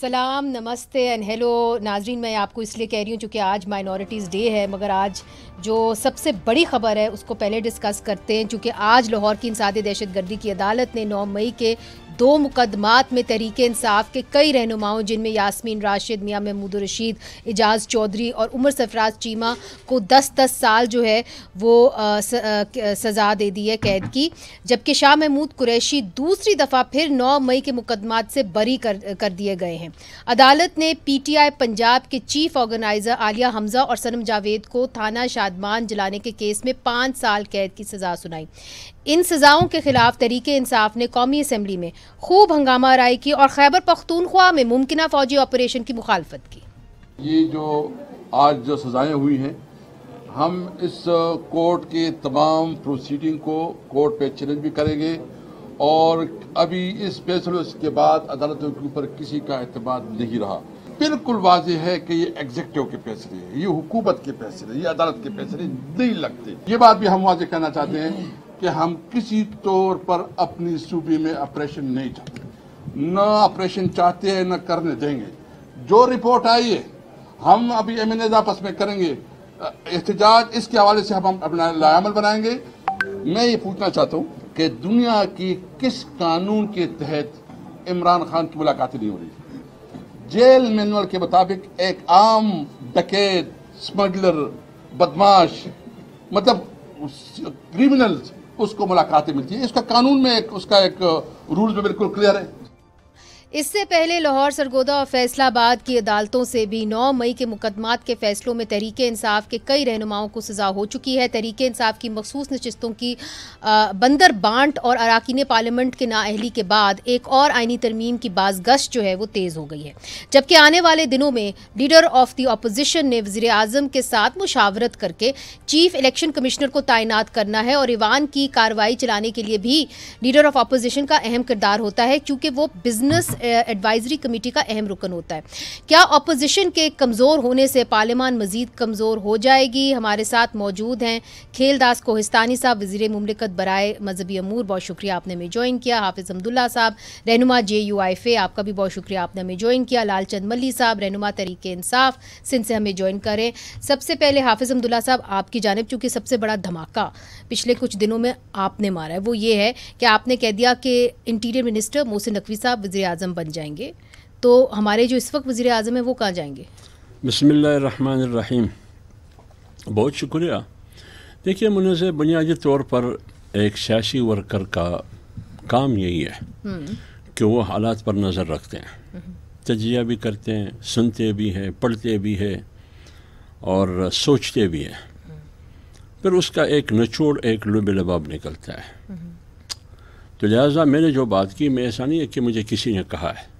سلام، نمستے and hello ناظرین، میں آپ کو اس لیے کہہ رہی ہوں چونکہ آج مائنورٹیز ڈے ہے، مگر آج جو سب سے بڑی خبر ہے اس کو پہلے ڈسکس کرتے ہیں، چونکہ آج لاہور کی انسداد دہشت گردی کی عدالت نے 9 مئی کے 2 مقدمات میں تحریک انصاف کے کئی رہنماؤں جن میں یاسمین راشد، میاں محمود الرشید، اعجاز چودھری اور عمر سرفراز چیمہ کو 10 سال جو ہے وہ سزا دے دی ہے قید کی، جبکہ شاہ محمود قریشی دوسری دفعہ پھر 9 مئی کے مقدمات سے بری کر دیے گئے ہیں۔ عدالت نے پی ٹی آئی پنجاب کے چیف آرگنائزر عالیہ حمزہ اور صنم جاوید کو تھانہ شادمان جلانے کے کیس میں 5 سال قید کی سزا سنائی۔ ان سزاؤں کے خلاف تحریک انصاف نے قومی اسمبلی میں خوب ہنگامہ آرائی کی اور خیبر پختونخوا میں ممکنہ فوجی آپریشن کی مخالفت کی۔ یہ جو آج جو سزائیں ہوئی ہیں، ہم اس کورٹ کے تمام پروسیڈنگ کو کورٹ پہ چیلنج بھی کریں گے، اور ابھی اس فیصلے کے بعد عدالتوں کے اوپر کسی کا اعتماد نہیں رہا۔ بالکل واضح ہے کہ یہ ایگزیکٹو کے فیصلے ہیں، یہ حکومت کے فیصلے، یہ عدالت کے فیصلے نہیں لگتے۔ یہ بات بھی ہم واضح کہنا چاہتے ہیں کہ ہم کسی طور پر اپنی صوبے میں آپریشن نہیں چاہتے، نہ آپریشن چاہتے ہیں، نہ کرنے دیں گے۔ جو رپورٹ آئی ہے ہم ابھی ایمنیز آپس میں کریں گے، احتجاج اس کے حوالے سے ہم اپنا لائحہ عمل بنائیں گے۔ میں یہ پوچھنا چاہتا ہوں کہ دنیا کی کس قانون کے تحت عمران خان کی ملاقاتیں نہیں ہو رہی؟ جیل مینول کے مطابق ایک عام ڈکیت، اسمگلر، بدماش، مطلب کریمنل، اس کو ملاقاتیں ملتی ہیں۔ اس کا قانون میں اس کا ایک رولز میں بالکل کلیئر ہے۔ اس سے پہلے لاہور، سرگودا اور فیصل آباد کی عدالتوں سے بھی 9 مئی کے مقدمات کے فیصلوں میں تحریک انصاف کے کئی رہنماؤں کو سزا ہو چکی ہے۔ تحریک انصاف کی مخصوص نشستوں کی بندر بانٹ اور اراکین پارلیمنٹ کے نااہلی کے بعد ایک اور آئینی ترمیم کی بازگشت جو ہے وہ تیز ہو گئی ہے، جبکہ آنے والے دنوں میں لیڈر آف دی اپوزیشن نے وزیر اعظم کے ساتھ مشاورت کر کے چیف الیکشن کمشنر کو تعینات کرنا ہے، اور ایوان کی کارروائی چلانے کے لیے بھی لیڈر آف اپوزیشن کا اہم کردار ہوتا ہے، کیونکہ وہ بزنس ایڈوائزری کمیٹی کا اہم رکن ہوتا ہے۔ کیا اپوزیشن کے کمزور ہونے سے پارلیمان مزید کمزور ہو جائے گی؟ ہمارے ساتھ موجود ہیں کھیل داس کوہستانی صاحب، وزیر مملکت برائے مذہبی امور، بہت شکریہ آپ نے ہمیں جوائن کیا۔ حافظ حمداللہ صاحب، رہنما JUIFA، آپ کا بھی بہت شکریہ آپ نے ہمیں جوائن کیا۔ لال چند ملی صاحب، رہنما تحریک انصاف سندھ سے ہمیں جوائن کریں۔ سب سے پہلے حافظ حمداللہ صاحب، آپ کی جانب چونکہ سب سے بڑا دھماکہ پچھلے کچھ دنوں میں آپ نے مارا ہے، وہ یہ ہے کہ آپ نے کہہ دیا کہ انٹیریئر منسٹر محسن نقوی صاحب وزیر اعظم بن جائیں گے، تو ہمارے جو اس وقت وزیر اعظم ہیں وہ کہاں جائیں گے؟ بسم اللہ الرحمن الرحیم۔ بہت شکریہ۔ دیکھیے، منظر بنیادی طور پر ایک سیاسی ورکر کا کام یہی ہے کہ وہ حالات پر نظر رکھتے ہیں، تجزیہ بھی کرتے ہیں، سنتے بھی ہیں، پڑھتے بھی ہیں اور سوچتے بھی ہیں، پھر اس کا ایک نچوڑ، ایک لب لباب نکلتا ہے۔ تو لہٰذا میں نے جو بات کی، میں ایسا نہیں ہے کہ مجھے کسی نے کہا ہے،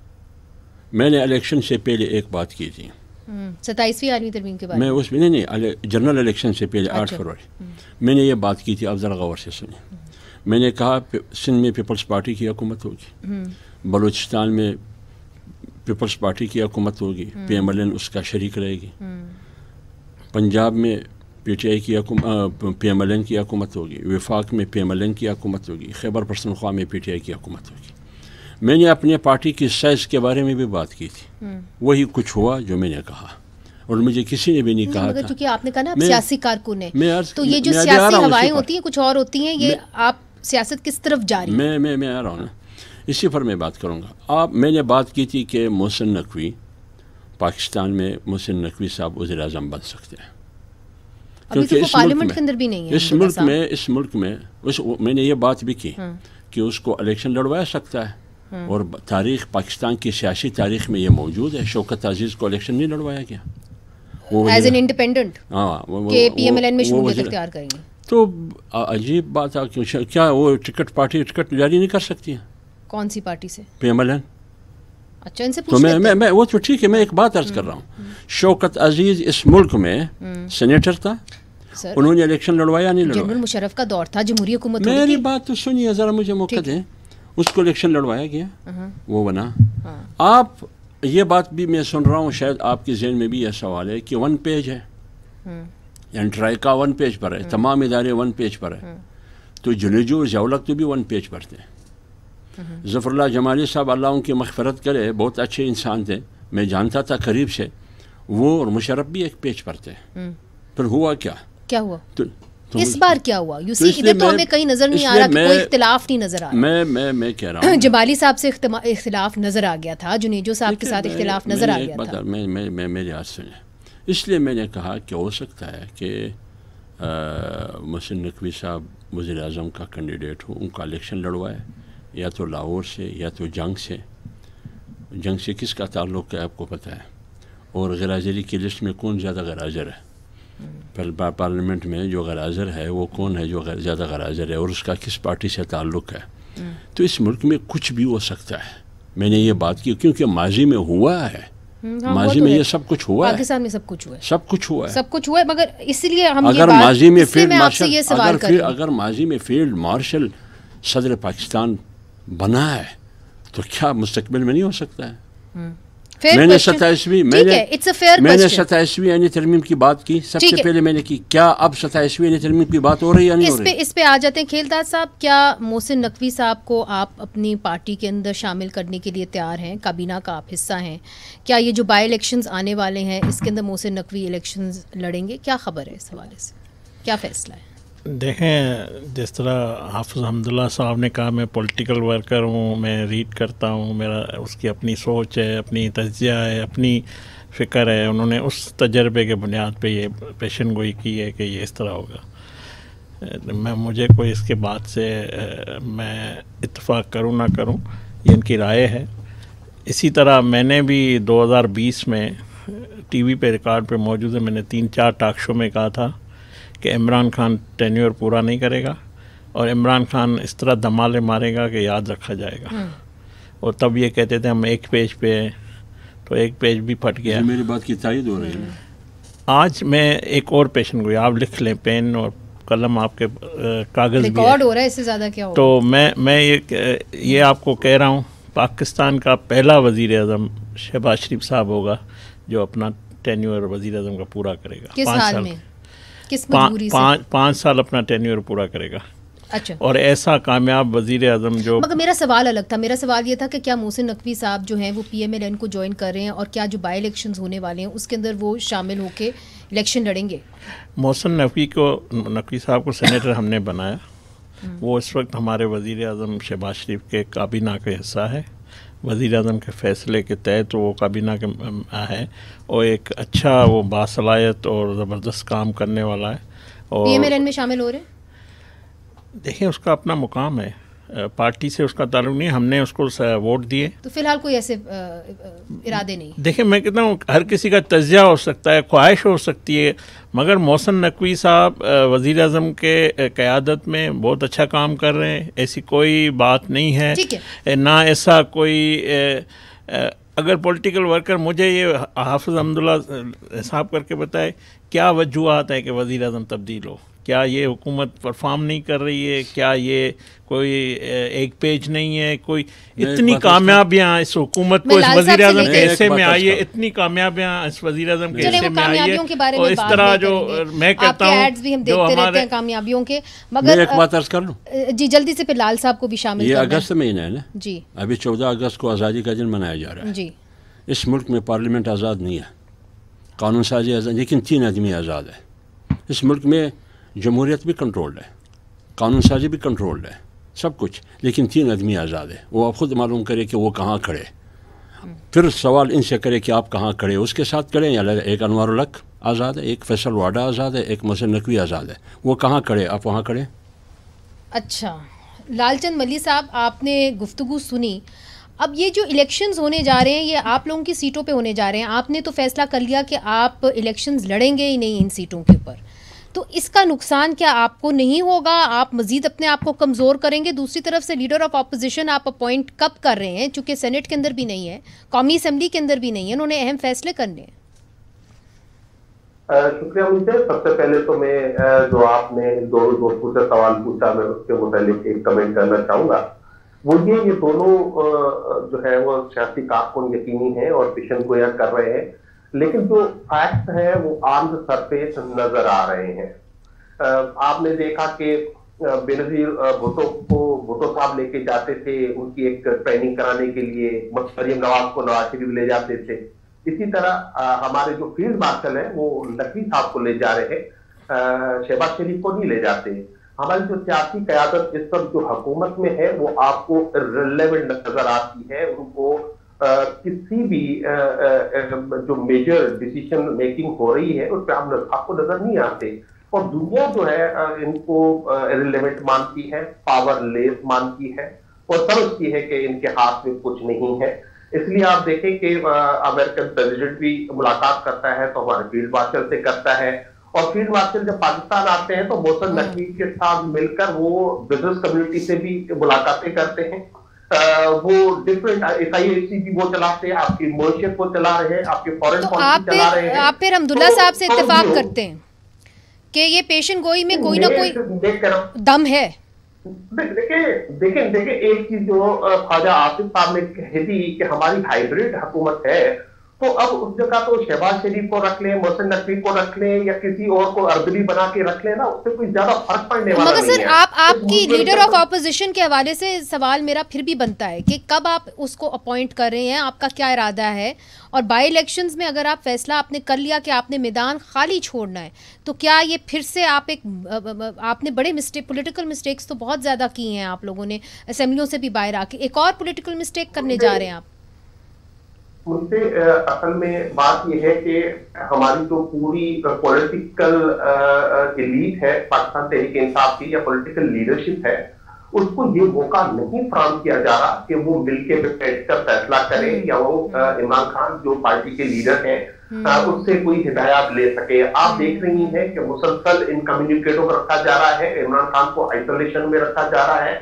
میں نے الیکشن سے پہلے ایک بات کی تھی، 27ویں آئینی ترمیم کے بارے میں اس میں نہیں، جنرل الیکشن سے پہلے 8 فروری میں نے یہ بات کی تھی، آپ ذرا غور سے سنیں۔ میں نے کہا سندھ میں پیپلز پارٹی کی حکومت ہوگی، بلوچستان میں پیپلز پارٹی کی حکومت ہوگی، PMLN اس کا شریک رہے گی، پنجاب میں PTI کی PMLN کی حکومت ہوگی، وفاق میں PMLN کی حکومت ہوگی، خیبر پختونخوا میں PTI کی حکومت ہوگی۔ میں نے اپنے پارٹی کی سائز کے بارے میں بھی بات کی تھی، وہی کچھ ہوا جو میں نے کہا، اور مجھے کسی نے بھی نہیں کہا تھا۔ چونکہ آپ نے کہا نا آپ سیاسی کارکن ہیں، تو یہ جو سیاسی ہوائیں ہوتی ہیں کچھ اور ہوتی ہیں، یہ آپ سیاست کس طرف جا رہی ہیں؟ میں آ رہا ہوں نا، اسی پر میں بات کروں گا۔ میں نے بات کی تھی کہ محسن نقوی، پاکستان میں محسن نقوی صاحب وزیر اعظم بن سکتے ہیں، کیونکہ وہ پارلیمنٹ کے اندر بھی نہیں ہے۔ اس ملک میں میں نے یہ بات بھی کی کہ اس کو الیکشن لڑوایا سکتا ہے، اور تاریخ پاکستان کی سیاسی تاریخ میں یہ موجود ہے۔ شوکت عزیز کو الیکشن نہیں لڑوایا گیا، وہ ایز این انڈیپینڈنٹ کہ PMLN میں شمولیت اختیار کریں گے۔ تو عجیب بات ہے، کیا وہ پارٹی ٹکٹ جاری نہیں کر سکتی ہے؟ کون سی پارٹی سے؟ PMLN۔ اچھا، ان سے تو میں وہ تو ٹھیک ہے، میں ایک بات عرض کر رہا ہوں، شوکت عزیز اس ملک میں سینیٹر تھا، انہوں نے الیکشن لڑوایا نہیں لڑوایا؟ جنرل مشرف کا دور تھا، جمہوری حکومت۔ میری بات تو سنیے ذرا، مجھے موقع دیں۔ اس کو الیکشن لڑوایا گیا، وہ بنا۔ آپ یہ بات بھی میں سن رہا ہوں، شاید آپ کے ذہن میں بھی یہ سوال ہے کہ 1 پیج ہے، یعنی ٹرائیکا 1 پیج پر ہے، تمام ادارے 1 پیج پر ہے، تو جنیجو اور ضیاءالحق تو بھی 1 پیج پر تھے۔ ظفر اللہ جمالی صاحب، اللہ ان کی مغفرت کرے، بہت اچھے انسان تھے، میں جانتا تھا قریب سے، وہ اور مشرف بھی ایک پیج پر تھے. پھر ہوا کیا ہوا اس بار کیا ہوا؟ یو سی ادھر تو ہمیں کہیں نظر نہیں آ رہا کہ کوئی اختلاف نہیں نظر آ رہا. میں کہہ رہا ہوں جبالی صاحب سے اختلاف نظر آ گیا تھا، جنیجو صاحب کے ساتھ اختلاف نظر آ گیا تھا. میں میری بات سنیں، اس لیے میں نے کہا کہ ہو سکتا ہے کہ محسن نقوی صاحب وزیر اعظم کا کینڈیڈیٹ ہو، ان کا الیکشن لڑوائے، یا تو لاہور سے یا تو جنگ سے کس کا تعلق ہے آپ کو پتہ ہے. اور غیر حاضری کی لسٹ میں کون زیادہ غیر حاضر ہے؟ پارلیمنٹ میں جو غیر حاضر ہے وہ کون ہے جو زیادہ غیر حاضر ہے، اور اس کا کس پارٹی سے تعلق ہے. تو اس ملک میں کچھ بھی ہو سکتا ہے. میں نے یہ بات کی کیونکہ ماضی میں ہوا ہے، ماضی میں یہ سب کچھ ہوا ہے، پاکستان میں سب کچھ ہوا ہے. مگر اس لیے ہم اگر ماضی میں فیلڈ مارشل صدر پاکستان بنا ہے تو کیا مستقبل میں نہیں ہو سکتا ہے؟ میں نے 27ویں آئینی ترمیم کی بات کی، سب سے پہلے میں نے کی. کیا اب 27ویں آئینی ترمیم کی بات ہو رہی ہے یا نہیں ہو رہی؟ اس پہ آ جاتے ہیں کھیلدار صاحب. کیا محسن نقوی صاحب کو آپ اپنی پارٹی کے اندر شامل کرنے کے لیے تیار ہیں؟ کابینہ کا آپ حصہ ہیں. کیا یہ جو بائی الیکشنز آنے والے ہیں اس کے اندر محسن نقوی الیکشنز لڑیں گے؟ کیا خبر ہے اس حوالے سے، کیا فیصلہ ہے؟ دیکھیں، جس طرح حافظ حمداللہ صاحب نے کہا میں پولیٹیکل ورکر ہوں، میں ریڈ کرتا ہوں، میرا اس کی اپنی سوچ ہے، اپنی تجزیہ ہے، اپنی فکر ہے. انہوں نے اس تجربے کے بنیاد پہ یہ پیشن گوئی کی ہے کہ یہ اس طرح ہوگا. مجھے کوئی اس کے بعد سے میں اتفاق کروں نہ کروں، یہ ان کی رائے ہے. اسی طرح میں نے بھی 2020 میں ٹی وی پہ ریکارڈ پہ موجود ہے، میں نے 3-4 ٹاک شو میں کہا تھا کہ عمران خان ٹینیور پورا نہیں کرے گا اور عمران خان اس طرح دھمالے مارے گا کہ یاد رکھا جائے گا. اور تب یہ کہتے تھے ہم ایک پیج پہ ہیں، تو ایک پیج بھی پھٹ گیا. میری بات کی تائید ہو رہی ہے. آج میں ایک اور پیشن گوئی، آپ لکھ لیں، پین اور قلم آپ کے کاغذ بھی ریکارڈ ہو رہا ہے، اس سے زیادہ کیا ہو. تو میں یہ آپ کو کہہ رہا ہوں، پاکستان کا پہلا وزیر اعظم شہباز شریف صاحب ہوگا جو اپنا ٹینیور وزیر اعظم کا پورا کرے گا. کس حال میں، کس مجبوری سے؟ 5 سال اپنا ٹینیور پورا کرے گا. اچھا. اور ایسا کامیاب وزیر اعظم جو، مگر میرا سوال الگ تھا. میرا سوال یہ تھا کہ کیا محسن نقوی صاحب جو ہیں وہ پی ایم ایل این کو جوائن کر رہے ہیں، اور کیا جو بائی الیکشنز ہونے والے ہیں اس کے اندر وہ شامل ہو کے الیکشن لڑیں گے؟ محسن نقوی صاحب کو سینیٹر ہم نے بنایا. وہ اس وقت ہمارے وزیر اعظم شہباز شریف کے کابینہ کا حصہ ہے. وزیر اعظم کے فیصلے کے تحت وہ کابینہ کے ہے، اور ایک اچھا، وہ باصلاحیت اور زبردست کام کرنے والا ہے. اور پی ایم ایل این میں شامل ہو رہے ہیں. دیکھیں، اس کا اپنا مقام ہے، پارٹی سے اس کا تعلق نہیں. ہم نے اس کو ووٹ دیے، تو فی الحال کوئی ایسے ارادے نہیں. دیکھیں، میں کہتا ہوں ہر کسی کا تجزیہ ہو سکتا ہے، خواہش ہو سکتی ہے، مگر محسن نقوی صاحب وزیر اعظم کے قیادت میں بہت اچھا کام کر رہے ہیں، ایسی کوئی بات نہیں ہے. نہ ایسا کوئی اگر پولیٹیکل ورکر مجھے یہ حافظ حمداللہ صاحب کر کے بتائے کیا وجوہات ہے کہ وزیر اعظم تبدیل ہو. کیا یہ حکومت پرفارم نہیں کر رہی ہے؟ کیا یہ کوئی ایک پیج نہیں ہے؟ کوئی اتنی کامیابیاں اس حکومت کو، اس وزیر اعظم کے حصے میں آئی ہے، اتنی کامیابیاں اس وزیر اعظم کے حصے میں آئی ہے. اور اس طرح جو میں کہتا ہوں جو ہمارے کامیابیوں کے، مگر ایک بات عرض کر لوں جی جلدی سے، پھر لال صاحب کو بھی شامل یہ اگست مہینہ ہے نا جی. ابھی 14 اگست کو آزادی کا دن منایا جا رہا ہے جی. اس ملک میں پارلیمنٹ آزاد نہیں ہے، قانون سازی آزاد، لیکن 3 آدمی آزاد ہے. اس ملک میں جمہوریت بھی کنٹرولڈ ہے، قانون سازی بھی کنٹرولڈ ہے، سب کچھ، لیکن 3 آدمی آزاد ہے. وہ آپ خود معلوم کرے کہ وہ کہاں کھڑے. پھر سوال ان سے کرے کہ آپ کہاں کھڑے، اس کے ساتھ کھڑے. یا ایک انوار الحق آزاد ہے، ایک فیصل واڈا آزاد ہے، ایک محسن نقوی آزاد ہے. وہ کہاں کھڑے، آپ وہاں کھڑے. اچھا، لال چند ملی صاحب، آپ نے گفتگو سنی. اب یہ جو الیکشنز ہونے جا رہے ہیں یہ آپ لوگوں کی سیٹوں پہ ہونے جا رہے ہیں. آپ نے تو فیصلہ کر لیا کہ آپ الیکشنز لڑیں گے ہی نہیں ان سیٹوں کے اوپر. تو اس کا نقصان کیا آپ کو نہیں ہوگا؟ آپ مزید اپنے آپ کو کمزور کریں گے. دوسری طرف سے لیڈر آف اپوزیشن آپ اپوائنٹ کب کر رہے ہیں؟ چونکہ سینٹ کے اندر بھی نہیں ہے، قومی اسمبلی کے اندر بھی نہیں ہے، انہوں نے اہم فیصلے کرنے ہیں. شکریہ. مجھے سب سے پہلے تو میں جو آپ نے دونوں دوستوں سے سوال پوچھا، میں اس کے متعلق ایک کمنٹ کرنا چاہوں گا. وہ یہ دونوں جو ہے وہ سیاسی کارکن یقینی ہیں اور پیشن گوئی کر رہے ہیں، لیکن جو فیکٹ ہیں وہ آن دا سرفیس نظر آ رہے ہیں. آپ نے دیکھا کہ بینظیر بھٹو صاحب لے کے جاتے تھے ان کی ایک ٹریننگ کرانے کے لیے، مریم نواز کو نواز شریف لے جاتے تھے. اسی طرح ہمارے جو فیلڈ مارشل ہیں وہ نقوی صاحب کو لے جا رہے ہیں, شہباز شریف کو نہیں لے جاتے. ہماری جو سیاسی قیادت اس وقت جو حکومت میں ہے وہ آپ کو ریلیونٹ نظر آتی ہے. ان کو کسی بھی جو میجر ڈیسیشن میکنگ ہو رہی ہے اس پہ آپ کو نظر نہیں آتے, اور دنیا جو ہے ان کو ریلیونٹ مانتی ہے, پاور لیس مانتی ہے, اور سمجھتی ہے کہ ان کے ہاتھ میں کچھ نہیں ہے. اس لیے آپ دیکھیں کہ امریکن پریزیڈنٹ بھی ملاقات کرتا ہے تو ہمارے فیلڈ مارشل سے کرتا ہے, اور فیلڈ مارشل جب پاکستان آتے ہیں تو محسن نقوی کے ساتھ مل کر وہ بزنس کمیونٹی سے بھی ملاقاتیں کرتے ہیں. وہ ڈفرینٹ SIAC بھی وہ چلاتے ہیں, آپ کی معیشت کو چلا رہے ہیں, آپ کے فورن پالیسی چلا رہے ہیں. آپ پھر حمداللہ صاحب سے اتفاق کرتے ہیں کہ یہ پیشن گوئی میں کوئی نہ کوئی دم ہے؟ دیکھیں ایک چیز جو خواجہ آصف صاحب نے کہی تھی کہ ہماری ہائیبریڈ حکومت ہے, تو اب اس جگہ تو شہباز شریف کو رکھ لیں, محسن نقوی کو رکھ لیں, یا کسی اور کو اردلی بنا کے رکھ لیں نا, اس سے کوئی زیادہ فرق پڑنے والا نہیں ہے. مگر سر آپ کی لیڈر آف اپوزیشن کے حوالے سے سوال میرا پھر بھی بنتا ہے کہ کب آپ اس کو اپوائنٹ کر رہے ہیں, آپ کا کیا ارادہ ہے, اور بائی الیکشنز میں اگر آپ فیصلہ آپ نے کر لیا کہ آپ نے میدان خالی چھوڑنا ہے, تو کیا یہ پھر سے آپ نے بڑے پولیٹیکل مسٹیکس تو بہت زیادہ کی ہیں آپ لوگوں نے اسمبلیوں سے بھی باہر آ کے, ایک اور پولیٹیکل مسٹیک کرنے جا رہے ہیں آپ؟ مجھ سے اصل میں بات یہ ہے کہ ہماری جو پوری پولیٹیکل ایلیٹ ہے پاکستان تحریک انصاف کی, یا پولیٹیکل لیڈرشپ ہے, اس کو یہ موقع نہیں فراہم کیا جا رہا کہ وہ مل کے بیٹھ کر فیصلہ کرے, یا وہ عمران خان جو پارٹی کے لیڈر ہیں اس سے کوئی ہدایات لے سکے. آپ دیکھ رہی ہیں کہ مسلسل ان کمیونیکیٹوں کو رکھا جا رہا ہے, عمران خان کو آئسولیشن میں رکھا جا رہا ہے,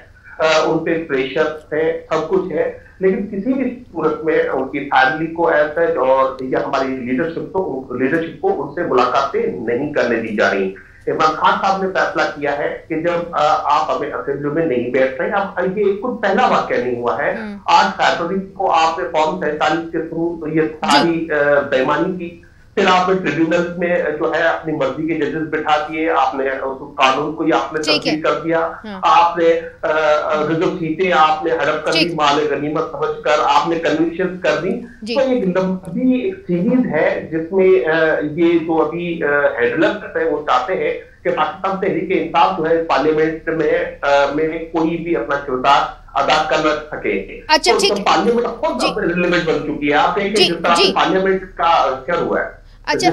ان پہ پریشر ہے, سب کچھ ہے, لیکن کسی بھی صورت میں ان کی فیملی کو ایسا, اور یا ہماری لیڈرشپ کو ان سے ملاقاتیں نہیں کرنے دی جا رہی. عمران خان صاحب نے فیصلہ کیا ہے کہ جب آپ ہمیں اسمبلی میں نہیں بیٹھ رہے, اب یہ کچھ پہلا واقعہ نہیں ہوا ہے, 8 فروری کو آپ نے فارم 47 کے تھرو یہ ساری بےمانی کی, پھر آپ نے ٹریبیونلز میں جو ہے اپنی مرضی کے ججز بٹھا دیے, آپ نے قانون کو آپ نے تبدیل کر دیا, آپ نے ریزرو سیٹیں آپ نے ہڑپ کر دی, مال غنیمت سمجھ کر آپ نے کنونشن کر دی. تو ایک لمبی ایک سیریز ہے جس میں یہ جو ابھی ہیڈلرز ہیں وہ چاہتے ہیں کہ پاکستان تحریک انصاف جو ہے پارلیمنٹ میں کوئی بھی اپنا کردار ادا کر نہ سکے. اچھا ٹھیک, پارلیمنٹ خود ریلیونٹ بن چکی ہے. آپ دیکھیں جس طرح پارلیمنٹ کا کیا ہوا ہے. اچھا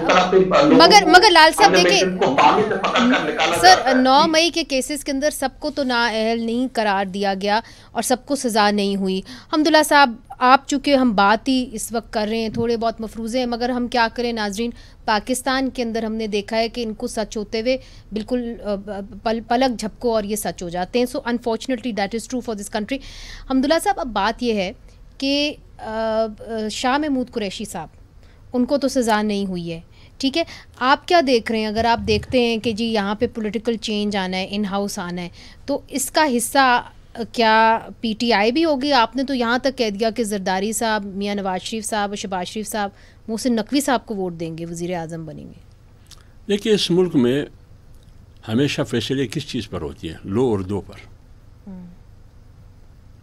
مگر لال صاحب دیکھیں سر, 9 مئی کے کیسز کے اندر سب کو تو نااہل نہیں قرار دیا گیا اور سب کو سزا نہیں ہوئی. حمداللہ صاحب آپ چونکہ ہم بات ہی اس وقت کر رہے ہیں, تھوڑے بہت مفروضے ہیں, مگر ہم کیا کریں ناظرین, پاکستان کے اندر ہم نے دیکھا ہے کہ ان کو سچ ہوتے ہوئے بالکل پلک جھپکو اور یہ سچ ہو جاتے ہیں. So unfortunately that is true for this country. Hamdullah صاحب اب بات یہ ہے کہ شاہ محمود قریشی صاحب, ان کو تو سزا نہیں ہوئی ہے, ٹھیک ہے, آپ کیا دیکھ رہے ہیں؟ اگر آپ دیکھتے ہیں کہ جی یہاں پہ پولیٹیکل چینج آنا ہے, ان ہاؤس آنا ہے, تو اس کا حصہ کیا PTI بھی ہوگی؟ آپ نے تو یہاں تک کہہ دیا کہ زرداری صاحب, میاں نواز شریف صاحب, شہباز شریف صاحب محسن نقوی صاحب کو ووٹ دیں گے, وزیر اعظم بنیں گے. دیکھیے اس ملک میں ہمیشہ فیصلے کس چیز پر ہوتی ہیں؟ لو اور دو پر.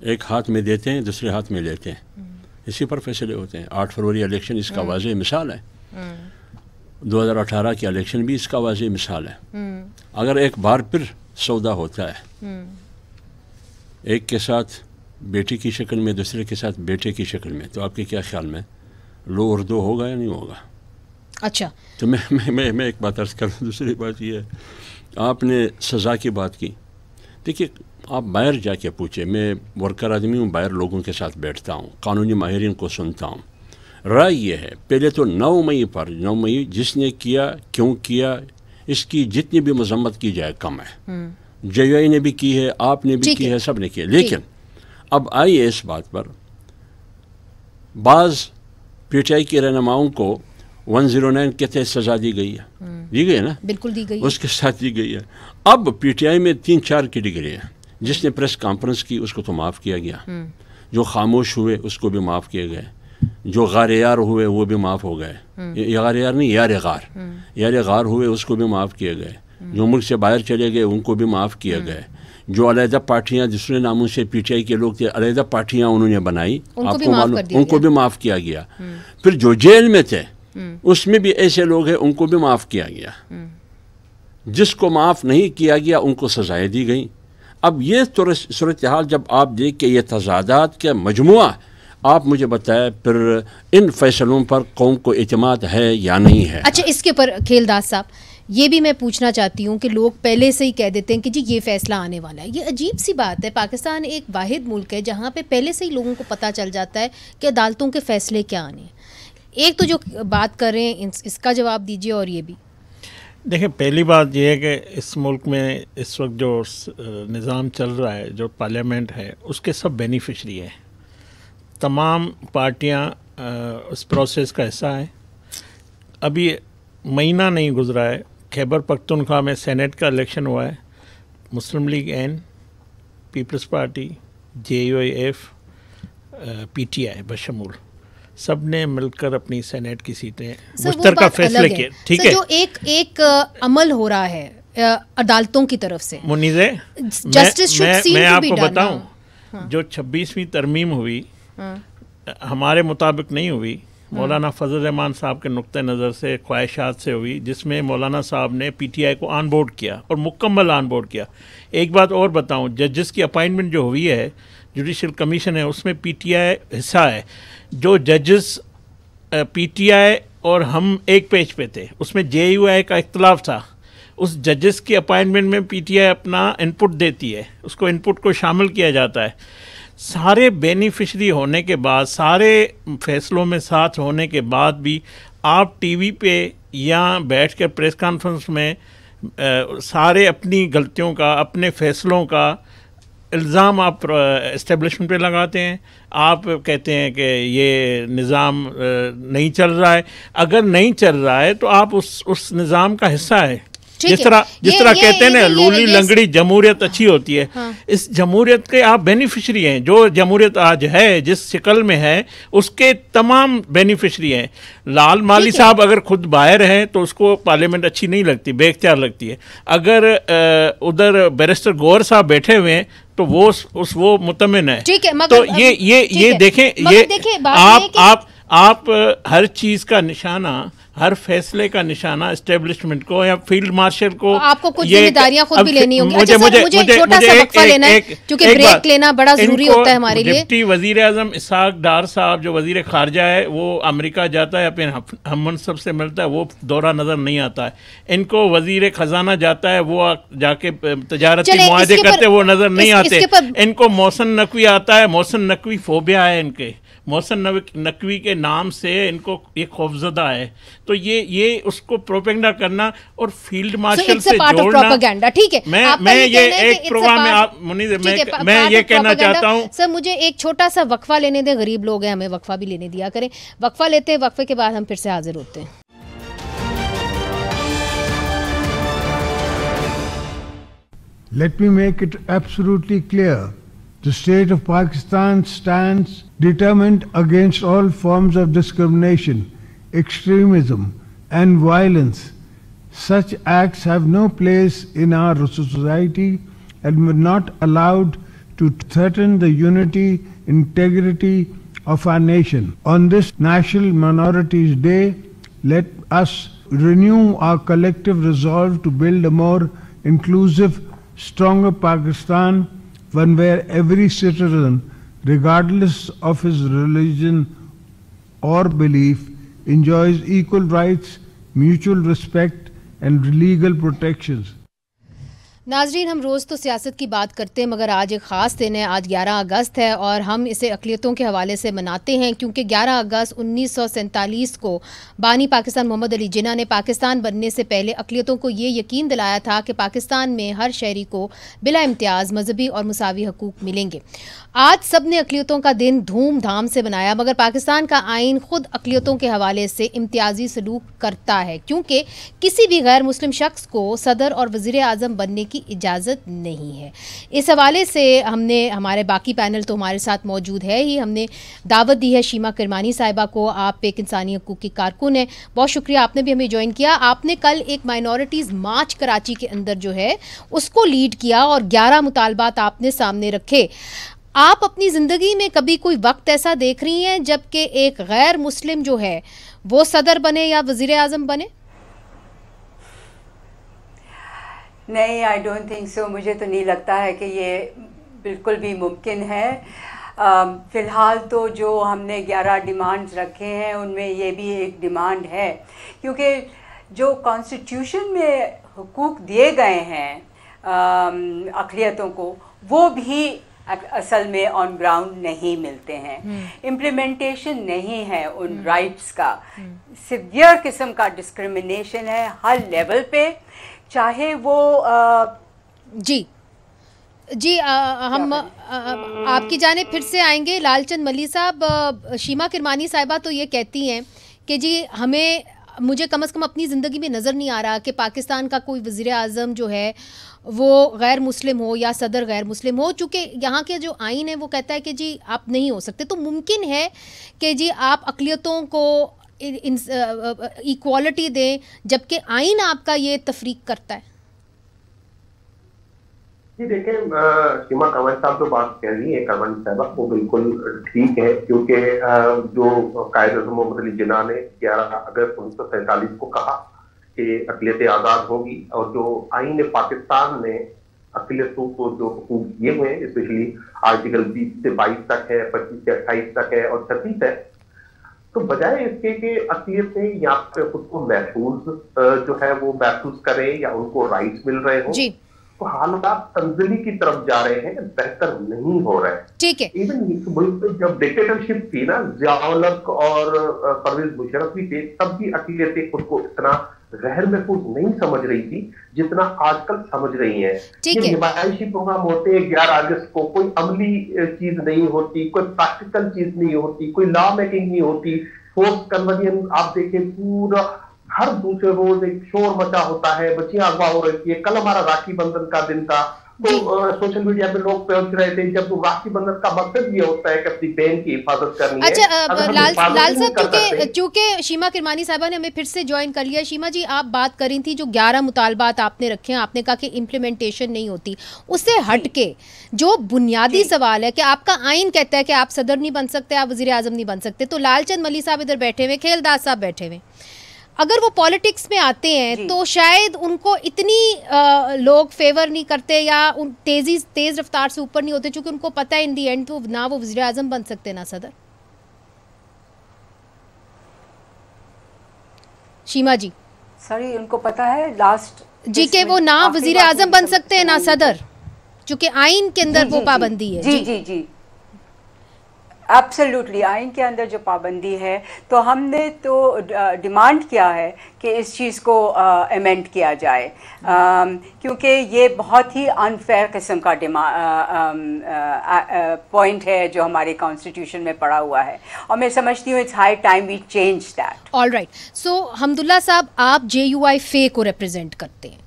ایک ہاتھ میں دیتے ہیں, دوسرے ہاتھ میں لیتے ہیں, اسی پر فیصلے ہوتے ہیں. 8 فروری الیکشن اس کا واضح مثال ہے, 2018 کی الیکشن بھی اس کا واضح مثال ہے. اگر ایک بار پھر سودا ہوتا ہے, ایک کے ساتھ بیٹی کی شکل میں, دوسرے کے ساتھ بیٹے کی شکل میں, تو آپ کے کیا خیال میں لو اور دو ہوگا یا نہیں ہوگا؟ اچھا, تو میں ایک بات عرض کروں. دوسری بات یہ ہے, آپ نے سزا کی بات کی. دیکھیے آپ باہر جا کے پوچھیں, میں ورکر آدمی ہوں, باہر لوگوں کے ساتھ بیٹھتا ہوں, قانونی ماہرین کو سنتا ہوں. رائے یہ ہے, پہلے تو 9 مئی جس نے کیا, کیوں کیا, اس کی جتنی بھی مذمت کی جائے کم ہے. JUI نے بھی کی ہے, آپ نے بھی کی ہے, سب نے کی ہے. لیکن اب آئیے اس بات پر, بعض PTI کے رہنماؤں کو 109 کے تحت سزا دی گئی ہے نا, بالکل دی گئی, اس کے ساتھ دی گئی ہے. اب PTI میں 3-4 کیٹیگری ہیں. جس نے پریس کانفرنس کی اس کو تو معاف کیا گیا, جو خاموش ہوئے اس کو بھی معاف کیے گئے, جو غار یار ہوئے وہ بھی معاف ہو گئے. غار یار نہیں, یار غار ہوئے اس کو بھی معاف کیے گئے. جو ملک سے باہر چلے گئے ان کو بھی معاف کیا گئے. جو علیحدہ پارٹیاں دوسرے ناموں سے پی ٹی آئی کے لوگ تھے, علیحدہ پارٹیاں انہوں نے بنائی, آپ کو معلوم, ان کو بھی معاف کیا گیا. پھر جو جیل میں تھے اس میں بھی ایسے لوگ ہیں, ان کو بھی معاف کیا گیا. جس کو معاف نہیں کیا گیا ان کو سزائیں دی گئیں. اب یہ صورتحال جب آپ دیکھ کے یہ تضادات کا مجموعہ, آپ مجھے بتائیں پھر ان فیصلوں پر قوم کو اعتماد ہے یا نہیں ہے. اچھا, اس کے اوپر کھیلداس صاحب یہ بھی میں پوچھنا چاہتی ہوں کہ لوگ پہلے سے ہی کہہ دیتے ہیں کہ جی یہ فیصلہ آنے والا ہے. یہ عجیب سی بات ہے, پاکستان ایک واحد ملک ہے جہاں پہ پہلے سے ہی لوگوں کو پتہ چل جاتا ہے کہ عدالتوں کے فیصلے کیا آنے ہیں. ایک تو جو بات کر رہے ہیں اس کا جواب دیجیے, اور یہ بھی دیکھیں, پہلی بات یہ ہے کہ اس ملک میں اس وقت جو نظام چل رہا ہے, جو پارلیمنٹ ہے, اس کے سب بینیفیشری ہیں. تمام پارٹیاں اس پروسیس کا حصہ ہیں. ابھی مہینہ نہیں گزرا ہے, خیبر پختونخوا میں سینٹ کا الیکشن ہوا ہے. Muslim League N, Peoples Party, J U F, P T I بشمول, سب نے مل کر اپنی سینیٹ کی سیٹیں مشترکہ فیصلے کیے. ٹھیک ہے, جو ایک عمل ہو رہا ہے عدالتوں کی طرف سے. منیزے, میں آپ کو بتاؤں, جو 26ویں ترمیم ہوئی ہمارے مطابق نہیں ہوئی, مولانا فضل الرحمان صاحب کے نقطہ نظر سے, خواہشات سے ہوئی, جس میں مولانا صاحب نے پی ٹی آئی کو آن بورڈ کیا اور مکمل آن بورڈ کیا. ایک بات اور بتاؤں, ججز کی اپائنٹمنٹ جو ہوئی ہے, جوڈیشل کمیشن ہے, اس میں پی ٹی آئی حصہ ہے. جو ججز پی ٹی آئی اور ہم ایک پیج پہ تھے, اس میں جے یو آئی کا اختلاف تھا. اس ججز کی اپائنٹمنٹ میں پی ٹی آئی اپنا انپٹ دیتی ہے, اس کو انپٹ کو شامل کیا جاتا ہے. سارے بینیفیشری ہونے کے بعد, سارے فیصلوں میں ساتھ ہونے کے بعد بھی آپ ٹی وی پہ یا بیٹھ کر پریس کانفرنس میں سارے اپنی غلطیوں کا, اپنے فیصلوں کا الزام آپ اسٹیبلشمنٹ پہ لگاتے ہیں. آپ کہتے ہیں کہ یہ نظام نہیں چل رہا ہے. اگر نہیں چل رہا ہے تو آپ اس نظام کا حصہ ہے. جس طرح کہتے ہیں نا, لولی لنگڑی جمہوریت اچھی ہوتی ہے, اس جمہوریت کے آپ بینیفیشری ہیں. جو جمہوریت آج ہے, جس شکل میں ہے, اس کے تمام بینیفیشری ہیں. لال مالی صاحب اگر خود باہر ہیں تو اس کو پارلیمنٹ اچھی نہیں لگتی, بے اختیار لگتی ہے. اگر ادھر بیرسٹر گوہر صاحب بیٹھے ہوئے ہیں تو وہ مطمئن ہے. تو یہ دیکھیں, یہ آپ ہر چیز کا نشانہ, ہر فیصلے کا نشانہ اسٹیبلشمنٹ کو یا فیلڈ مارشل کو, آپ کو کچھ ذمہ داریاں خود بھی لینی ہوں گی. مجھے چھوٹا سا وقفہ لینا ہے کیونکہ بریک لینا بڑا ضروری ہوتا ہے ہمارے لیے. ڈپٹی وزیر اعظم اسحاق ڈار صاحب جو وزیر خارجہ ہے, وہ امریکہ جاتا ہے, اپنے ہم منصب سے ملتا ہے, وہ دورہ نظر نہیں آتا ہے. ان کو وزیر خزانہ جاتا ہے, وہ جا کے تجارتی معاہدے کرتے, وہ نظر نہیں آتے. ان کو محسن نقوی آتا ہے, محسن نقوی فوبیا ہے ان کے, محسن نقوی کے نام سے ان کو یہ خوفزدہ ہے. تو یہ اس کو پروپیگنڈا کرنا اور فیلڈ مارشل سے جوڑنا. ٹھیک ہے, میں یہ ایک پروگرام میں یہ کہنا چاہتا ہوں. سر مجھے ایک چھوٹا سا وقفہ لینے دیں, غریب لوگ ہیں, ہمیں وقفہ بھی لینے دیا کریں. وقفہ لیتے ہیں, وقفے کے بعد ہم پھر سے حاضر ہوتے ہیں. Let me make it absolutely clear. The state of Pakistan stands determined against all forms of discrimination, extremism, and violence. Such acts have no place in our society and were not allowed to threaten the unity, integrity of our nation. On this National Minorities Day, let us renew our collective resolve to build a more inclusive, stronger Pakistan, one where every citizen, regardless of his religion or belief, enjoys equal rights, mutual respect and legal protections. ناظرین, ہم روز تو سیاست کی بات کرتے ہیں, مگر آج ایک خاص دن ہے. آج 11 اگست ہے اور ہم اسے اقلیتوں کے حوالے سے مناتے ہیں, کیونکہ 11 اگست 1947 کو بانی پاکستان محمد علی جناح نے پاکستان بننے سے پہلے اقلیتوں کو یہ یقین دلایا تھا کہ پاکستان میں ہر شہری کو بلا امتیاز مذہبی اور مساوی حقوق ملیں گے. آج سب نے اقلیتوں کا دن دھوم دھام سے منایا, مگر پاکستان کا آئین خود اقلیتوں کے حوالے سے امتیازی سلوک کرتا ہے, کیونکہ کسی بھی غیر مسلم شخص کو صدر اور وزیر اعظم بننے کی کی اجازت نہیں ہے. اس حوالے سے ہم نے ہمارے باقی پینل تو ہمارے ساتھ موجود ہے ہی, ہم نے دعوت دی ہے شیما کرمانی صاحبہ کو. آپ ایک انسانی حقوق کی کارکن ہیں, بہت شکریہ آپ نے بھی ہمیں جوائن کیا. آپ نے کل ایک مائنورٹیز مارچ کراچی کے اندر جو ہے اس کو لیڈ کیا اور 11 مطالبات آپ نے سامنے رکھے. آپ اپنی زندگی میں کبھی کوئی وقت ایسا دیکھ رہی ہیں جب کہ ایک غیر مسلم جو ہے وہ صدر بنے یا وزیر اعظم بنے؟ نہیں, آئی ڈونٹ تھنک سو. مجھے تو نہیں لگتا ہے کہ یہ بالکل بھی ممکن ہے. فی الحال تو جو ہم نے 11 ڈیمانڈز رکھے ہیں ان میں یہ بھی ایک ڈیمانڈ ہے, کیونکہ جو کانسٹیٹیوشن میں حقوق دیے گئے ہیں اقلیتوں کو وہ بھی اصل میں آن گراؤنڈ نہیں ملتے ہیں. امپلیمنٹیشن نہیں ہے ان رائٹس کا. سیویئر قسم کا ڈسکرمنیشن ہے ہر لیول پہ, چاہے وہ جی ہم آپ کی جانب پھر سے آئیں گے. لال چند ملی صاحب, شیما کرمانی صاحبہ تو یہ کہتی ہیں کہ جی مجھے کم از کم اپنی زندگی میں نظر نہیں آ رہا کہ پاکستان کا کوئی وزیر اعظم جو ہے وہ غیر مسلم ہو یا صدر غیر مسلم ہو, چونکہ یہاں کے جو آئین ہے وہ کہتا ہے کہ جی آپ نہیں ہو سکتے. تو ممکن ہے کہ جی آپ اقلیتوں کو ایکوالٹی دیں جبکہ آئین آپ کا یہ تفریق کرتا ہے؟ جی دیکھیں, شیما کرمانی صاحب جو بات کہہ رہی ہے کرمانی صاحبہ وہ بالکل ٹھیک ہے, کیونکہ جو قائد اعظم محمد علی جناح نے 11 اگست 1947 کو کہا کہ اقلیتیں آزاد ہوگی, اور جو آئین پاکستان نے اقلیتوں کو جو حقوق دیے ہوئے ہیں اسپیشلی آرٹیکل 20 سے 22 تک ہے, 25 سے 28 تک ہے اور 36 ہے, تو بجائے اس کے کہ اقلیتیں یہاں پہ خود کو محفوظ جو ہے وہ محفوظ کریں یا ان کو رائٹس مل رہے ہوں, تو حالات تنزلی کی طرف جا رہے ہیں, بہتر نہیں ہو رہے. ٹھیک ہے, ایون ملک میں جب ڈکٹیٹرشپ تھی نا, ضیاء الحق اور پرویز مشرف بھی تھے, تب بھی اقلیتیں خود کو اتنا غیر محفوظ نہیں سمجھ رہی تھی جتنا آج کل سمجھ رہی ہیں. یہ نمائشی پروگرام ہوتے ہیں 11 اگست کو, کوئی عملی چیز نہیں ہوتی, کوئی پریکٹیکل چیز نہیں ہوتی, کوئی لا میکنگ نہیں ہوتی. فورس کنورژن آپ دیکھیں پورا ہر دوسرے روز ایک شور مچا ہوتا ہے, بچیاں اغوا ہو رہی ہے. کل ہمارا راکھی بندھن کا دن تھا, تو سوشل میڈیا پہ لوگ پہنچ رہے تھے, جب راکھی بندھن کا مقصد یہ ہوتا ہے کہ اپنی بہن کی حفاظت کرنی ہے. اچھا لال صاحب, چونکہ شیما کرمانی صاحبہ نے ہمیں پھر سے جوائن کر لیا. شیما جی, آپ بات کر رہی تھی جو 11 مطالبات آپ نے رکھے ہیں, آپ نے کہا کہ امپلیمنٹیشن نہیں ہوتی. اس سے ہٹ کے جو بنیادی سوال ہے کہ آپ کا آئین کہتا ہے کہ آپ صدر نہیں بن سکتے, آپ وزیر اعظم نہیں بن سکتے, تو لال چند ملی صاحب ادھر بیٹھے ہوئے, کھیل داس صاحب بیٹھے ہوئے, اگر وہ پالیٹکس میں آتے ہیں تو شاید ان کو اتنی لوگ فیور نہیں کرتے یا تیز رفتار سے اوپر نہیں ہوتے, چونکہ ان کو پتہ ہے ان دی اینڈ تو نہ وہ وزیر اعظم بن سکتے نہ صدر. شیما جی, سوری, ان کو پتہ ہے لاسٹ جی کہ وہ نہ وزیر اعظم بن سکتے نہ صدر, چونکہ آئین کے اندر وہ پابندی ہے. جی ایبسلیوٹلی, آئین کے اندر جو پابندی ہے, تو ہم نے تو ڈیمانڈ کیا ہے کہ اس چیز کو ایمینڈ کیا جائے, کیونکہ یہ بہت ہی انفیئر قسم کا پوائنٹ ہے جو ہمارے کانسٹیٹیوشن میں پڑا ہوا ہے, اور میں سمجھتی ہوں it's high time we change that. All right, so Hamdullah صاحب, آپ JUI فے کو ریپرزینٹ کرتے ہیں.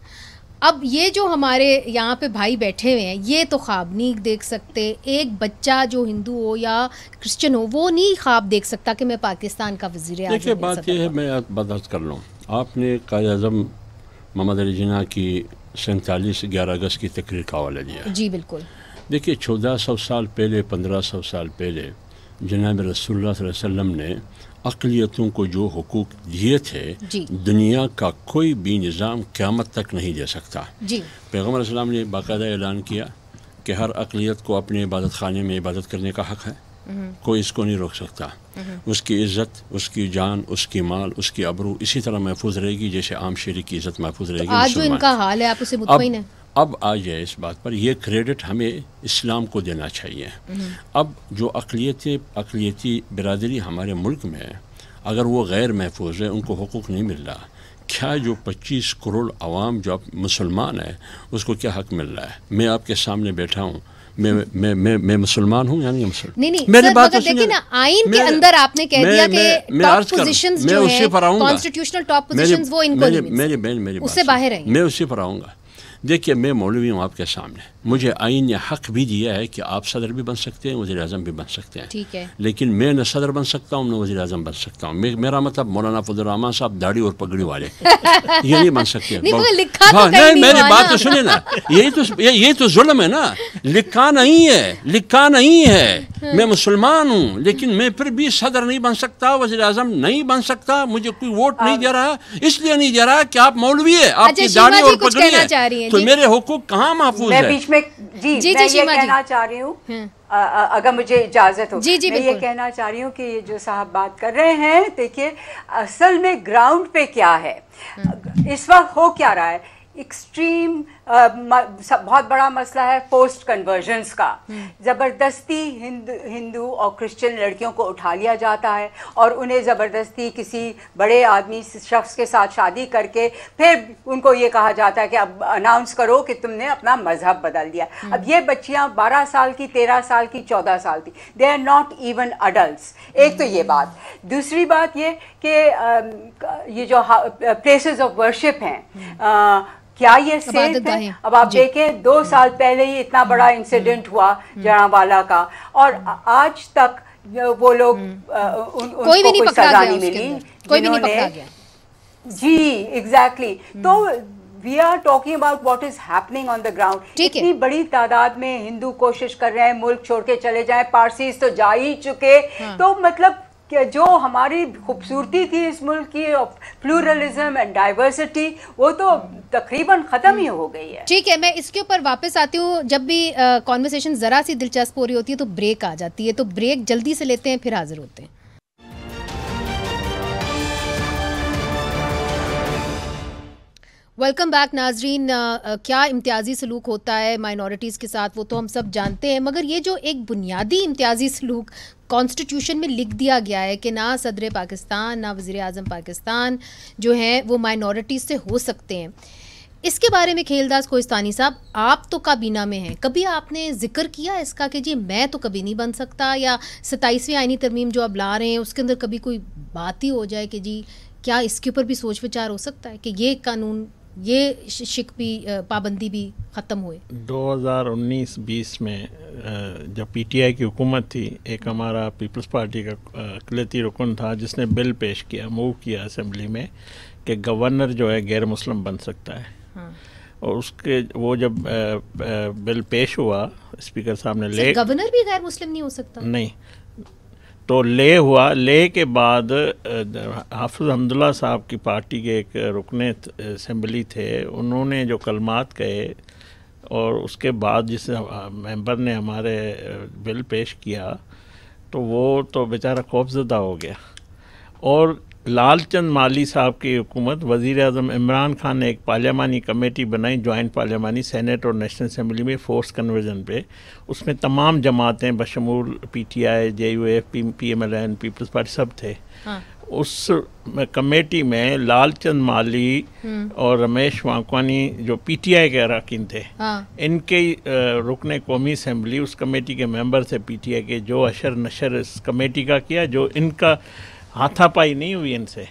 اب یہ جو ہمارے یہاں پہ بھائی بیٹھے ہوئے ہیں, یہ تو خواب نہیں دیکھ سکتے. ایک بچہ جو ہندو ہو یا کرسچن ہو وہ نہیں خواب دیکھ سکتا کہ میں پاکستان کا وزیر اعظم. دیکھیے, بات یہ ہے, میں بات کر لوں, آپ نے قائد اعظم محمد علی جناح کی 11 اگست کی تقریر کا حوالہ دیا. جی بالکل. دیکھیے, 1400 سال پہلے, 1500 سال پہلے جناب رسول اللہ صلی اللہ علیہ وسلم نے اقلیتوں کو جو حقوق دیے تھے, دنیا کا کوئی بھی نظام قیامت تک نہیں دے سکتا. پیغمبر علیہ السلام نے باقاعدہ اعلان کیا کہ ہر اقلیت کو اپنے عبادت خانے میں عبادت کرنے کا حق ہے, کوئی اس کو نہیں روک سکتا. اس کی عزت, اس کی جان, اس کی مال, اس کی ابرو اسی طرح محفوظ رہے گی جیسے عام شہری کی عزت محفوظ رہے گی. آج جو ان کا حال ہے آپ اسے مطمئن ہیں؟ اب آ جائے اس بات پر, یہ کریڈٹ ہمیں اسلام کو دینا چاہیے. اب جو اقلیتی برادری ہمارے ملک میں ہے, اگر وہ غیر محفوظ ہے, ان کو حقوق نہیں مل رہا, کیا جو 25 کروڑ عوام جو مسلمان ہے اس کو کیا حق مل رہا ہے؟ میں آپ کے سامنے بیٹھا ہوں, میں مسلمان ہوں یا نہیں مسلمان؟ نہیں میری بات دیکھیں نا, آئین کے اندر آپ نے کہہ دیا کہ ٹاپ پوزیشنز جو ہیں, کانسٹیٹیوشنل ٹاپ پوزیشنز, وہ ان کو نہیں مل سکتے. میری بہن, میری بات, میں اسی پر آؤں گا. دیکھیے میں مولوی ہوں آپ کے سامنے, مجھے آئین نے حق بھی دیا ہے کہ آپ صدر بھی بن سکتے ہیں, وزیر اعظم بھی بن سکتے ہیں, ٹھیک ہے, لیکن میں نہ صدر بن سکتا ہوں نہ وزیر اعظم بن سکتا ہوں. میرا مطلب مولانا فضل الرحمان صاحب داڑھی اور پگڑی والے یہ نہیں بن سکتے. نہیں میری بات تو سنیں نا, یہی تو ظلم ہے نا, لکھا نہیں ہے میں مسلمان ہوں لیکن میں پھر بھی صدر نہیں بن سکتا, وزیر اعظم نہیں بن سکتا, مجھے کوئی ووٹ نہیں دے رہا, اس لیے نہیں دے رہا کہ آپ مولوی ہے, آپ کی داڑھی اور پگڑی ہے, تو میرے حقوق کہاں محفوظ ہے؟ میں بیچ میں میں یہ کہنا چاہ رہی ہوں, اگر مجھے اجازت ہو, میں یہ کہنا چاہ رہی ہوں کہ یہ جو صاحب بات کر رہے ہیں, دیکھیے اصل میں گراؤنڈ پہ کیا ہے اس وقت, ہو کیا رہا ہے, ایکسٹریم بہت بڑا مسئلہ ہے پوسٹ کنورژنس کا. زبردستی ہندو اور کرسچن لڑکیوں کو اٹھا لیا جاتا ہے اور انہیں زبردستی کسی بڑے آدمی شخص کے ساتھ شادی کر کے پھر ان کو یہ کہا جاتا ہے کہ اب اناؤنس کرو کہ تم نے اپنا مذہب بدل دیا. اب یہ بچیاں 12 سال کی, 13 سال کی, 14 سال کی, they are not even adults. ایک تو یہ بات. دوسری بات یہ کہ یہ جو پلیسز آف ورشپ ہیں کیا یہ سیف ہے؟ اب آپ دیکھیں 2 سال پہلے ہی اتنا بڑا انسیڈنٹ ہوا جڑاوالا کا, اور آج تک وہ لوگ کوئی بھی نہیں سزا نہیں ملی, کوئی بھی نہیں پکڑا گیا. جی ایگزیکٹلی. تو we are talking about what is happening on the ground. اتنی بڑی تعداد میں ہندو کوشش کر رہے ہیں ملک چھوڑ کے چلے جائیں, پارسیز تو جا ہی چکے, تو مطلب کہ جو ہماری خوبصورتی تھی اس ملک کی, پلورلزم اینڈ ڈائیورسٹی, وہ تو تقریباً ختم ہی ہو گئی ہے. ٹھیک ہے, میں اس کے اوپر واپس آتی ہوں. جب بھی کانورسیشن ذرا سی دلچسپ ہو رہی ہوتی ہے تو بریک آ جاتی ہے, تو بریک جلدی سے لیتے ہیں, پھر حاضر ہوتے ہیں. ویلکم بیک ناظرین. کیا امتیازی سلوک ہوتا ہے مائنورٹیز کے ساتھ وہ تو ہم سب جانتے ہیں, مگر یہ جو ایک بنیادی امتیازی سلوک کانسٹیٹیوشن میں لکھ دیا گیا ہے کہ نہ صدر پاکستان نہ وزیر اعظم پاکستان جو ہیں وہ مائنورٹیز سے ہو سکتے ہیں, اس کے بارے میں کھیلداز کوہستانی صاحب آپ تو کابینہ میں ہیں, کبھی آپ نے ذکر کیا اس کا کہ جی میں تو کبھی نہیں بن سکتا, یا 27ویں آئینی ترمیم جو اب لا رہے ہیں اس کے اندر کبھی کوئی بات ہی ہو جائے کہ جی کیا اس کے اوپر بھی سوچ وچار ہو سکتا ہے کہ یہ قانون, یہ شک بھی, پابندی بھی ختم ہوئے؟ 2019-20 میں جب پی ٹی آئی کی حکومت تھی, ایک ہمارا پیپلز پارٹی کا اقلیتی رکن تھا جس نے بل پیش کیا, موو کیا اسمبلی میں کہ گورنر جو ہے غیر مسلم بن سکتا ہے. اور اس کے وہ جب بل پیش ہوا اسپیکر صاحب نے لے, گورنر بھی غیر مسلم نہیں ہو سکتا؟ نہیں, تو لے ہوا. لے کے بعد حافظ حمداللہ صاحب کی پارٹی کے ایک رکن اسمبلی تھے, انہوں نے جو کلمات کہے اور اس کے بعد جس ممبر نے ہمارے بل پیش کیا تو وہ تو بیچارہ خوف زدہ ہو گیا. اور لال چند مالی صاحب کی حکومت, وزیر اعظم عمران خان نے ایک پارلیمانی کمیٹی بنائی, جوائنٹ پارلیمانی سینٹ اور نیشنل اسمبلی میں فورس کنورژن پہ. اس میں تمام جماعتیں بشمول P T I, J U F, P M L N, Peoples Party سب تھے. اس کمیٹی میں لال چند مالی اور رمیش وانکوانی جو پی ٹی آئی کے اراکین تھے, ان کے رکن قومی اسمبلی اس کمیٹی کے ممبر تھے پی ٹی آئی کے, جو اشر نشر اس کمیٹی کا کیا, جو ان کا ہاتھا پائی نہیں ہوئی, ان سے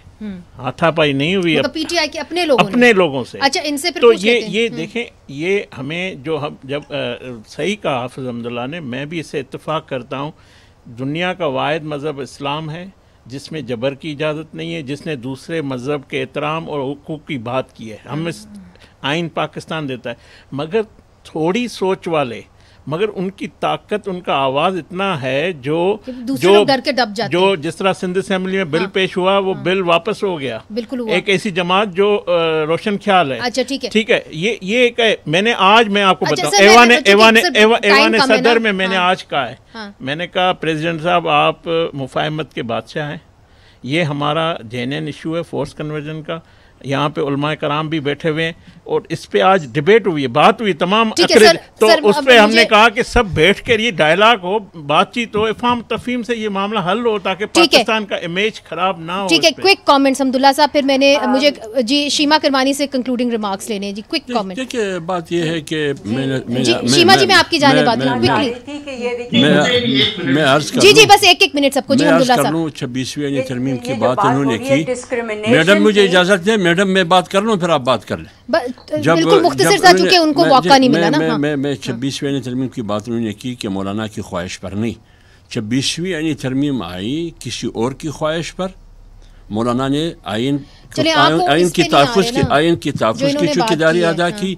ہاتھا پائی نہیں ہوئی پی ٹی آئی کے اپنے لوگوں سے. اچھا, ان سے تو یہ دیکھیں, یہ ہمیں جو ہم جب صحیح کہا حافظ حمداللہ نے, میں بھی اس سے اتفاق کرتا ہوں, دنیا کا واحد مذہب اسلام ہے جس میں جبر کی اجازت نہیں ہے, جس نے دوسرے مذہب کے احترام اور حقوق کی بات کی ہے. ہم آئین پاکستان دیتا ہے, مگر تھوڑی سوچ والے, مگر ان کی طاقت, ان کا آواز اتنا ہے جو جس طرح سندھ اسمبلی میں بل پیش ہوا, وہ بل واپس ہو گیا. ایک ایسی جماعت جو روشن خیال ہے. ٹھیک ہے, یہ ایک ہے. میں آپ کو بتاؤں, ایوان صدر میں نے آج کہا ہے, میں نے کہا پریزیڈنٹ صاحب آپ مفاہمت کے بادشاہ ہیں, یہ ہمارا جینین ایشو ہے فورس کنورژن کا, یہاں پہ علماء کرام بھی بیٹھے ہوئے ہیں, اور اس پہ آج ڈیبیٹ ہوئی ہے, بات ہوئی تمام, تو اس پہ ہم نے کہا کہ سب بیٹھ کر یہ ڈائلاگ ہو, بات چیت ہو, افہام تفہیم سے یہ معاملہ حل ہو, تاکہ پاکستان کا امیج خراب نہ ہو. ٹھیک ہے, کوئک کامنٹس حمداللہ صاحب, پھر میں نے مجھے جی شیما کرمانی سے کنکلوڈنگ ریمارکس لینے. جی کوئک کامنٹ. دیکھیے بات یہ ہے کہ شیما جی میں آپ کی جانب آتی ہوں, میں عرض کر جی بس ایک منٹ سب کو. جی حمداللہ صاحب, 26ویں ترمیم کی بات انہوں نے کی. میڈم مجھے اجازت دیں, میڈم میں بات کر لوں پھر آپ بات کر لیں. بالکل مختصر سا, چونکہ ان کو موقع نہیں ملا نا. میں 26ویں ترمیم کی بات انہوں نے کی کہ مولانا کی خواہش پر نہیں. 26ویں یعنی ترمیم آئی کسی اور کی خواہش پر. مولانا نے آئین کی تحفظ کی چونکہ داری ادا کی,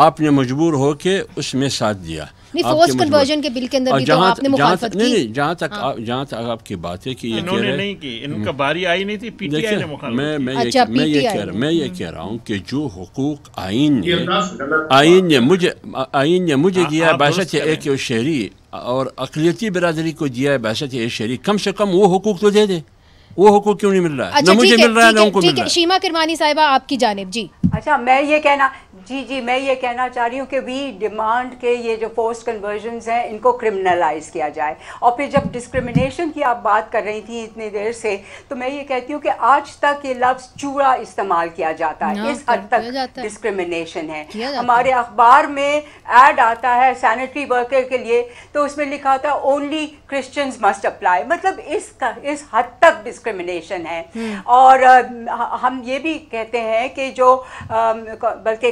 آپ نے مجبور ہو کے اس میں ساتھ دیا. فورس کنورژن کے بل کے اندر بھی تو آپ نے مخالفت کی. نہیں, جہاں تک آپ کی بات ہے کہ یہ انہوں نے نہیں کی, ان کا باری آئی نہیں تھی, پی ٹی آئی نے مخالفت. میں یہ کہہ رہا ہوں کہ جو حقوق آئین نے مجھے دیا بحثت ایک شہری اور اقلیتی برادری کو دیا ہے بحثت ایک شہری, کم سے کم وہ حقوق تو دے دے. وہ حقوق کیوں نہیں مل رہا ہے؟ نہ مجھے مل رہا ہے نہ ان کو مل رہا ہے. شیما کرمانی صاحبہ آپ کی جانب. جی اچھا, میں یہ کہنا چاہ رہی ہوں کہ وی ڈیمانڈ کے یہ جو فورس کنورژنز ہیں ان کو کرمنلائز کیا جائے. اور پھر جب ڈسکرمنیشن کی آپ بات کر رہی تھیں اتنی دیر سے, تو میں یہ کہتی ہوں کہ آج تک یہ لفظ چوڑا استعمال کیا جاتا ہے, اس حد تک ڈسکرمنیشن ہے. ہمارے اخبار میں ایڈ آتا ہے سینیٹری ورکر کے لیے, تو اس میں لکھا ہوتا ہے اونلی کرسچنز مسٹ اپلائی. مطلب اس حد تک ڈسکرمنیشن ہے. اور ہم یہ بھی کہتے ہیں کہ جو بلکہ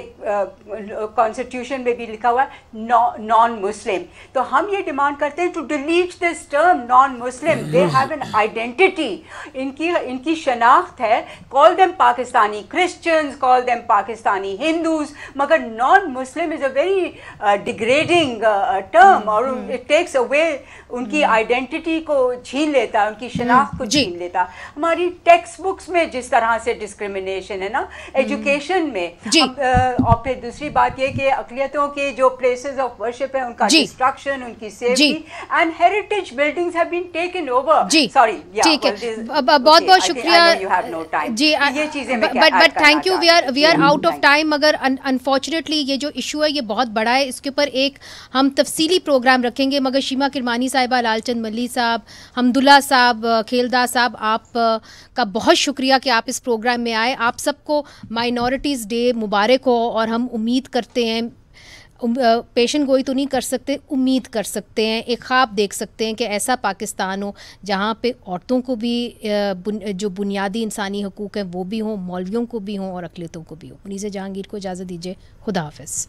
کانسٹیٹیوشن میں بھی لکھا ہوا ہے نان مسلم, تو ہم یہ ڈیمانڈ کرتے ہیں to delete this term non Muslim. They have an identity, ان کی شناخت ہے. Call them Pakistani Christians, call them Pakistani Hindus, مگر non Muslim is a very degrading term, اور اٹ ٹیکس اوے ان کی آئیڈینٹی کو چھین لیتا ہے, ان کی شناخت کو چھین لیتا. ہماری ٹیکسٹ بکس میں جس طرح سے ڈسکرمنیشن ہے نا, ایجوکیشن میں. اور پھر دوسری بات یہ کہ اقلیتوں کے جو پلیسز آف ورشپ ہیں ان کا ڈسٹرکشن, ان کی safety and heritage buildings have been taken over. Sorry, ٹھیک ہے, بہت بہت شکریہ. جی یہ چیزیں but thank you, we are out of time. مگر انفارچونیٹلی یہ جو ایشو ہے یہ بہت بڑا ہے, اس کے اوپر ایک ہم تفصیلی پروگرام رکھیں گے. مگر شیما کرمانی صاحبہ, لال چند ملی صاحب, حمداللہ صاحب, کھیلداس صاحب, آپ کا بہت شکریہ کہ آپ اس پروگرام میں آئے. آپ سب کو مائنورٹیز ڈے مبارک ہو, اور ہم امید کرتے ہیں, پیشن گوئی تو نہیں کر سکتے, امید کر سکتے ہیں, ایک خواب دیکھ سکتے ہیں کہ ایسا پاکستان ہو جہاں پہ عورتوں کو بھی جو بنیادی انسانی حقوق ہیں وہ بھی ہوں, مولویوں کو بھی ہوں, اور اقلیتوں کو بھی ہوں. منیزہ جہانگیر کو اجازت دیجیے, خدا حافظ.